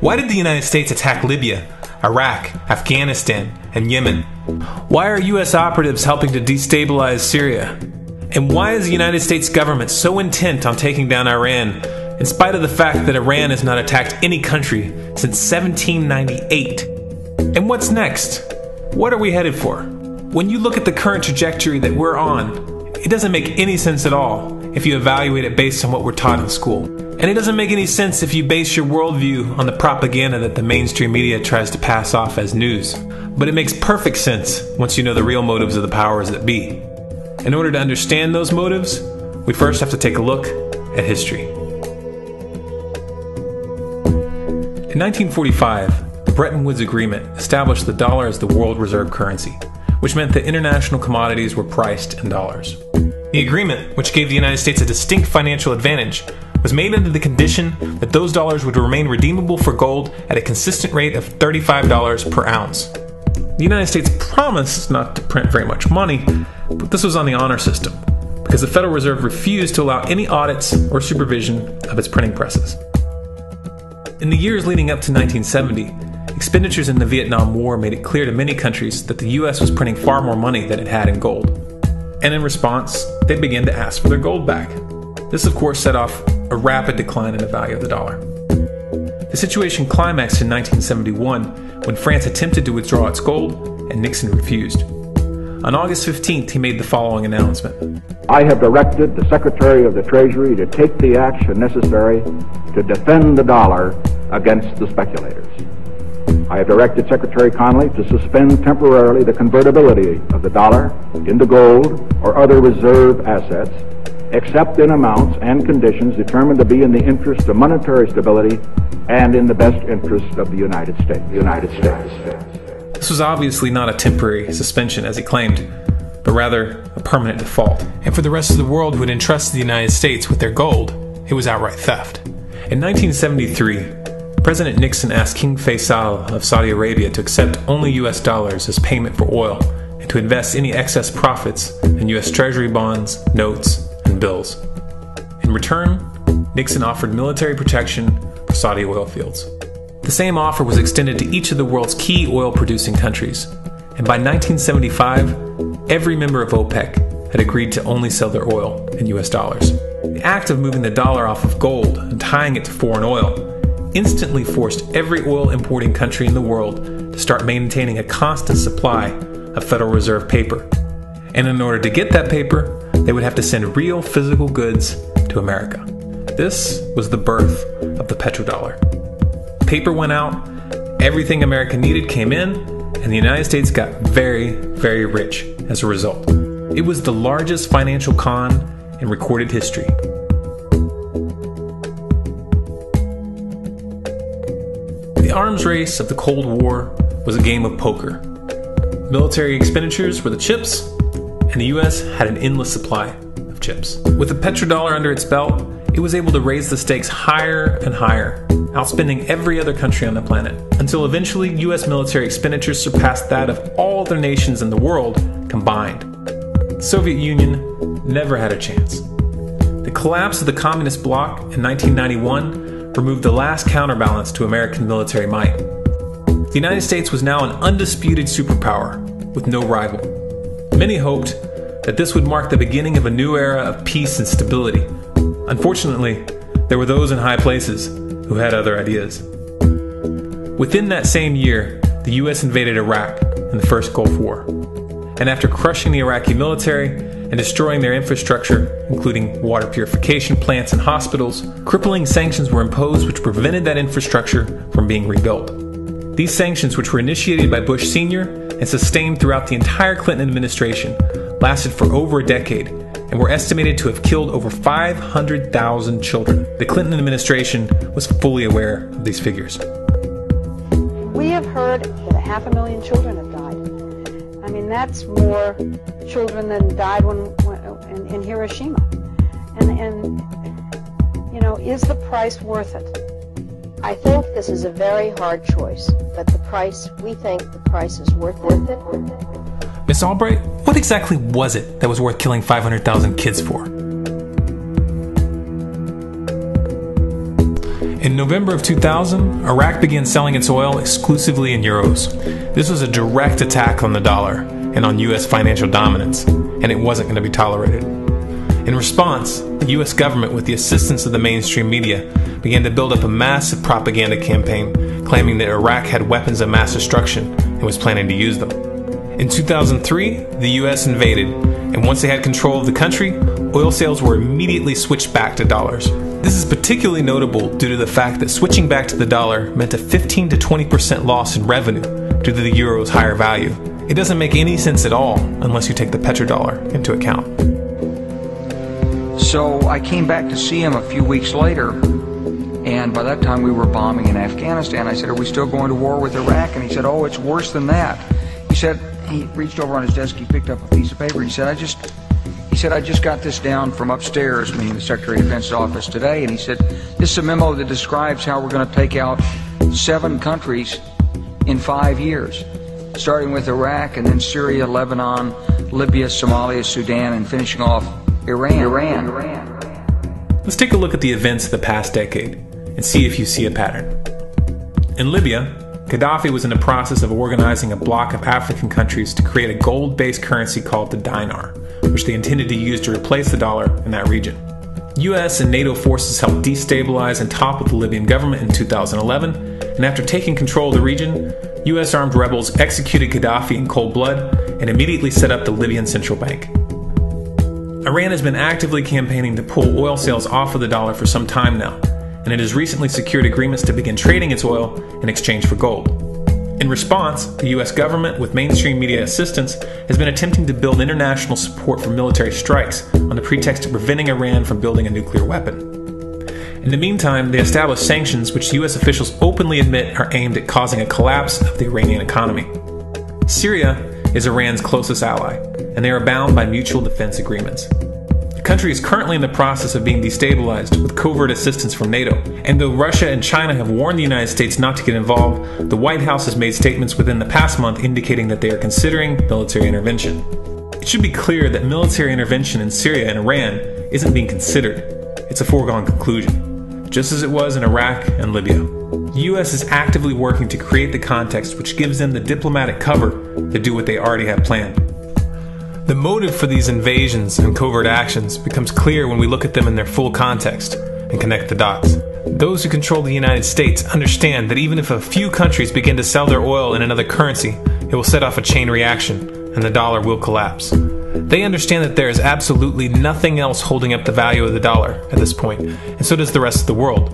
Why did the United States attack Libya, Iraq, Afghanistan, and Yemen? Why are U.S. operatives helping to destabilize Syria? And why is the United States government so intent on taking down Iran, in spite of the fact that Iran has not attacked any country since 1798? And what's next? What are we headed for? When you look at the current trajectory that we're on, it doesn't make any sense at all if you evaluate it based on what we're taught in school. And it doesn't make any sense if you base your worldview on the propaganda that the mainstream media tries to pass off as news. But it makes perfect sense once you know the real motives of the powers that be. In order to understand those motives, we first have to take a look at history. In 1945, the Bretton Woods Agreement established the dollar as the world reserve currency, which meant that international commodities were priced in dollars. The agreement, which gave the United States a distinct financial advantage, was made under the condition that those dollars would remain redeemable for gold at a consistent rate of $35 per ounce. The United States promised not to print very much money, but this was on the honor system, because the Federal Reserve refused to allow any audits or supervision of its printing presses. In the years leading up to 1970, expenditures in the Vietnam War made it clear to many countries that the U.S. was printing far more money than it had in gold. And in response, they began to ask for their gold back. This, of course, set off a rapid decline in the value of the dollar. The situation climaxed in 1971 when France attempted to withdraw its gold and Nixon refused. On August 15th, he made the following announcement. I have directed the Secretary of the Treasury to take the action necessary to defend the dollar against the speculators. I have directed Secretary Connally to suspend temporarily the convertibility of the dollar into gold or other reserve assets, except in amounts and conditions determined to be in the interest of monetary stability and in the best interest of the United States. This was obviously not a temporary suspension, as he claimed, but rather a permanent default. And for the rest of the world who had entrusted the United States with their gold, it was outright theft. In 1973, President Nixon asked King Faisal of Saudi Arabia to accept only US dollars as payment for oil and to invest any excess profits in US Treasury bonds, notes, and bills. In return, Nixon offered military protection for Saudi oil fields. The same offer was extended to each of the world's key oil-producing countries, and by 1975, every member of OPEC had agreed to only sell their oil in US dollars. The act of moving the dollar off of gold and tying it to foreign oil instantly forced every oil-importing country in the world to start maintaining a constant supply of Federal Reserve paper. And in order to get that paper, they would have to send real physical goods to America. This was the birth of the PatroDollar. Paper went out, everything America needed came in, and the United States got very, very rich as a result. It was the largest financial con in recorded history. The arms race of the Cold War was a game of poker. Military expenditures were the chips, and the US had an endless supply of chips. With the PatroDollar under its belt, it was able to raise the stakes higher and higher, outspending every other country on the planet, until eventually US military expenditures surpassed that of all other nations in the world combined. The Soviet Union never had a chance. The collapse of the communist bloc in 1991 removed the last counterbalance to American military might. The United States was now an undisputed superpower with no rival. Many hoped that this would mark the beginning of a new era of peace and stability. Unfortunately, there were those in high places who had other ideas. Within that same year, the US invaded Iraq in the first Gulf War. And after crushing the Iraqi military and destroying their infrastructure, including water purification plants and hospitals, crippling sanctions were imposed which prevented that infrastructure from being rebuilt. These sanctions, which were initiated by Bush Sr. and sustained throughout the entire Clinton administration, lasted for over a decade and were estimated to have killed over 500,000 children. The Clinton administration was fully aware of these figures. We have heard that 500,000 children have died. I mean, that's more children than died in Hiroshima. And you know, is the price worth it? I think this is a very hard choice, but we think the price is worth it. Miss Albright, what exactly was it that was worth killing 500,000 kids for? In November of 2000, Iraq began selling its oil exclusively in euros. This was a direct attack on the dollar and on U.S. financial dominance, and it wasn't going to be tolerated. In response, the U.S. government, with the assistance of the mainstream media, began to build up a massive propaganda campaign claiming that Iraq had weapons of mass destruction and was planning to use them. In 2003, the U.S. invaded, and once they had control of the country, oil sales were immediately switched back to dollars. This is particularly notable due to the fact that switching back to the dollar meant a 15 to 20% loss in revenue due to the euro's higher value. It doesn't make any sense at all unless you take the petrodollar into account. So I came back to see him a few weeks later, and by that time we were bombing in Afghanistan. I said, "Are we still going to war with Iraq?" And he said, "Oh, it's worse than that." He reached over on his desk, he picked up a piece of paper, he said, I just got this down from upstairs, meaning the Secretary of Defense's office today, and he said, "This is a memo that describes how we're going to take out 7 countries in 5 years, starting with Iraq, and then Syria, Lebanon, Libya, Somalia, Sudan, and finishing off Iran. Let's take a look at the events of the past decade and see if you see a pattern. In Libya, Gaddafi was in the process of organizing a bloc of African countries to create a gold-based currency called the dinar, which they intended to use to replace the dollar in that region. US and NATO forces helped destabilize and topple the Libyan government in 2011, and after taking control of the region, US armed rebels executed Gaddafi in cold blood and immediately set up the Libyan central bank. Iran has been actively campaigning to pull oil sales off of the dollar for some time now, and it has recently secured agreements to begin trading its oil in exchange for gold. In response, the US government, with mainstream media assistance, has been attempting to build international support for military strikes on the pretext of preventing Iran from building a nuclear weapon. In the meantime, they established sanctions which US officials openly admit are aimed at causing a collapse of the Iranian economy. Syria is Iran's closest ally, and they are bound by mutual defense agreements. The country is currently in the process of being destabilized with covert assistance from NATO, and though Russia and China have warned the United States not to get involved, the White House has made statements within the past month indicating that they are considering military intervention. It should be clear that military intervention in Syria and Iran isn't being considered. It's a foregone conclusion, just as it was in Iraq and Libya. The U.S. is actively working to create the context which gives them the diplomatic cover to do what they already have planned. The motive for these invasions and covert actions becomes clear when we look at them in their full context and connect the dots. Those who control the United States understand that even if a few countries begin to sell their oil in another currency, it will set off a chain reaction and the dollar will collapse. They understand that there is absolutely nothing else holding up the value of the dollar at this point, and so does the rest of the world.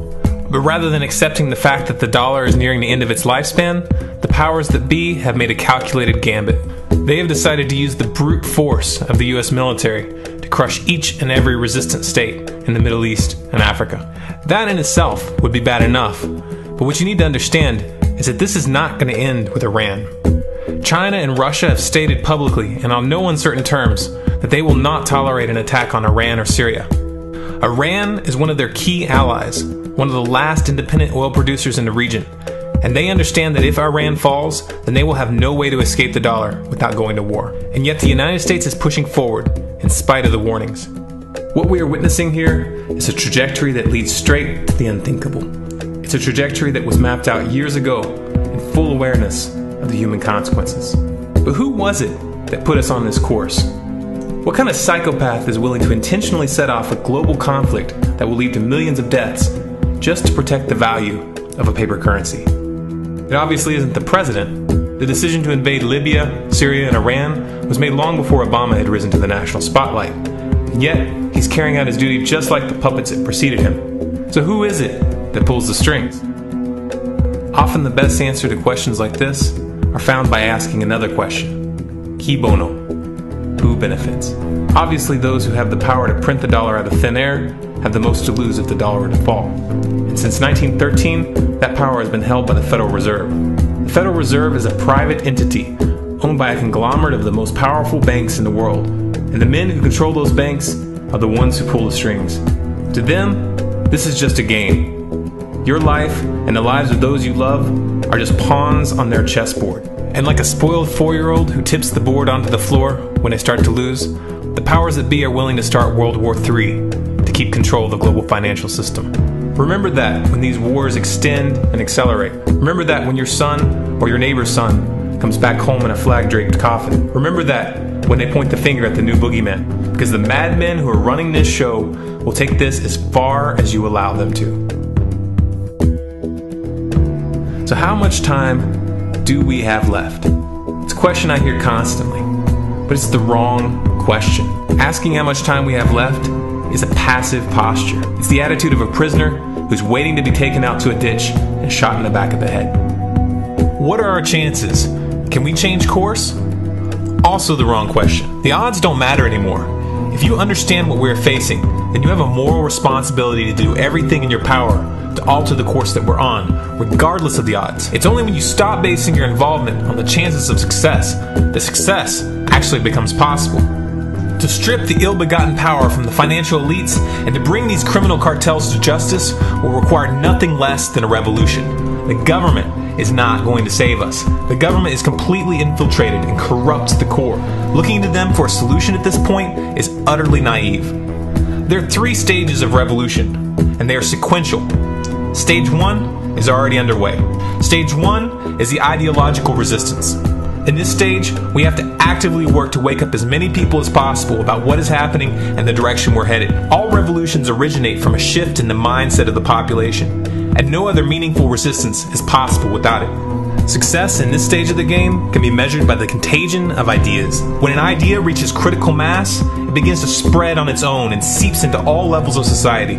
But rather than accepting the fact that the dollar is nearing the end of its lifespan, the powers that be have made a calculated gambit. They have decided to use the brute force of the US military to crush each and every resistant state in the Middle East and Africa. That in itself would be bad enough, but what you need to understand is that this is not going to end with Iran. China and Russia have stated publicly and on no uncertain terms that they will not tolerate an attack on Iran or Syria. Iran is one of their key allies, one of the last independent oil producers in the region, and they understand that if Iran falls, then they will have no way to escape the dollar without going to war. And yet the United States is pushing forward in spite of the warnings. What we are witnessing here is a trajectory that leads straight to the unthinkable. It's a trajectory that was mapped out years ago in full awareness of the human consequences. But who was it that put us on this course? What kind of psychopath is willing to intentionally set off a global conflict that will lead to millions of deaths just to protect the value of a paper currency? It obviously isn't the president. The decision to invade Libya, Syria, and Iran was made long before Obama had risen to the national spotlight. And yet, he's carrying out his duty just like the puppets that preceded him. So who is it that pulls the strings? Often the best answer to questions like this are found by asking another question. Qui bono? Who benefits? Obviously, those who have the power to print the dollar out of thin air have the most to lose if the dollar were to fall. And since 1913, that power has been held by the Federal Reserve. The Federal Reserve is a private entity owned by a conglomerate of the most powerful banks in the world. And the men who control those banks are the ones who pull the strings. To them, this is just a game. Your life and the lives of those you love are just pawns on their chessboard. And like a spoiled 4-year-old who tips the board onto the floor when they start to lose, the powers that be are willing to start World War III to keep control of the global financial system. Remember that when these wars extend and accelerate. Remember that when your son or your neighbor's son comes back home in a flag-draped coffin. Remember that when they point the finger at the new boogeyman, because the madmen who are running this show will take this as far as you allow them to. So how much time do we have left? It's a question I hear constantly, but it's the wrong question. Asking how much time we have left is a passive posture. It's the attitude of a prisoner who's waiting to be taken out to a ditch and shot in the back of the head. What are our chances? Can we change course? Also the wrong question. The odds don't matter anymore. If you understand what we're facing, then you have a moral responsibility to do everything in your power to alter the course that we're on, regardless of the odds. It's only when you stop basing your involvement on the chances of success that success actually becomes possible. To strip the ill-begotten power from the financial elites and to bring these criminal cartels to justice will require nothing less than a revolution. The government is not going to save us. The government is completely infiltrated and corrupt to the core. Looking to them for a solution at this point is utterly naive. There are 3 stages of revolution, and they are sequential. Stage 1 is already underway. Stage 1 is the ideological resistance. In this stage, we have to actively work to wake up as many people as possible about what is happening and the direction we're headed. All revolutions originate from a shift in the mindset of the population, and no other meaningful resistance is possible without it. Success in this stage of the game can be measured by the contagion of ideas. When an idea reaches critical mass, it begins to spread on its own and seeps into all levels of society.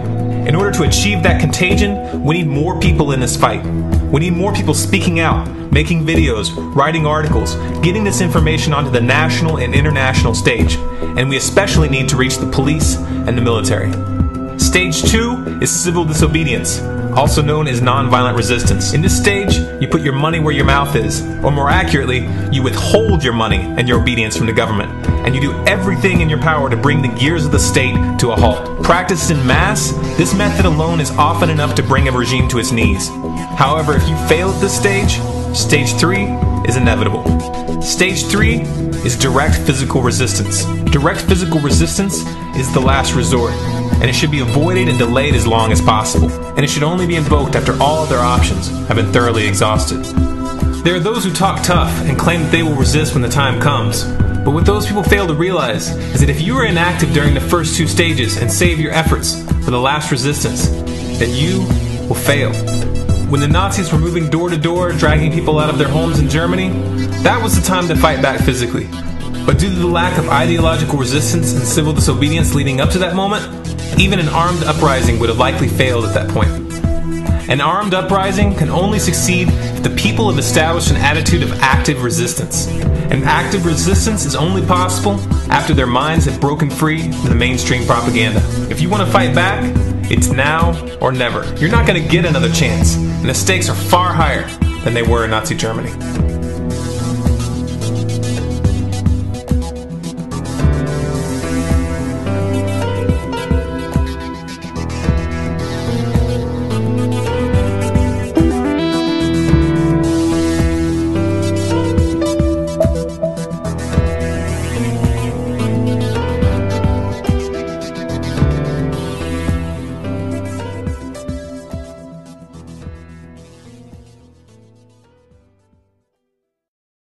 In order to achieve that contagion, we need more people in this fight. We need more people speaking out, making videos, writing articles, getting this information onto the national and international stage. And we especially need to reach the police and the military. Stage 2 is civil disobedience, also known as nonviolent resistance. In this stage, you put your money where your mouth is, or more accurately, you withhold your money and your obedience from the government, and you do everything in your power to bring the gears of the state to a halt. Practiced in mass, this method alone is often enough to bring a regime to its knees. However, if you fail at this stage, Stage 3 is inevitable. Stage 3 is direct physical resistance. Direct physical resistance is the last resort, and it should be avoided and delayed as long as possible. And it should only be invoked after all other options have been thoroughly exhausted. There are those who talk tough and claim that they will resist when the time comes. But what those people fail to realize is that if you are inactive during the first 2 stages and save your efforts for the last resistance, then you will fail. When the Nazis were moving door to door, dragging people out of their homes in Germany, that was the time to fight back physically. But due to the lack of ideological resistance and civil disobedience leading up to that moment, even an armed uprising would have likely failed at that point. An armed uprising can only succeed if the people have established an attitude of active resistance. And active resistance is only possible after their minds have broken free from the mainstream propaganda. If you want to fight back, it's now or never. You're not going to get another chance, and the stakes are far higher than they were in Nazi Germany.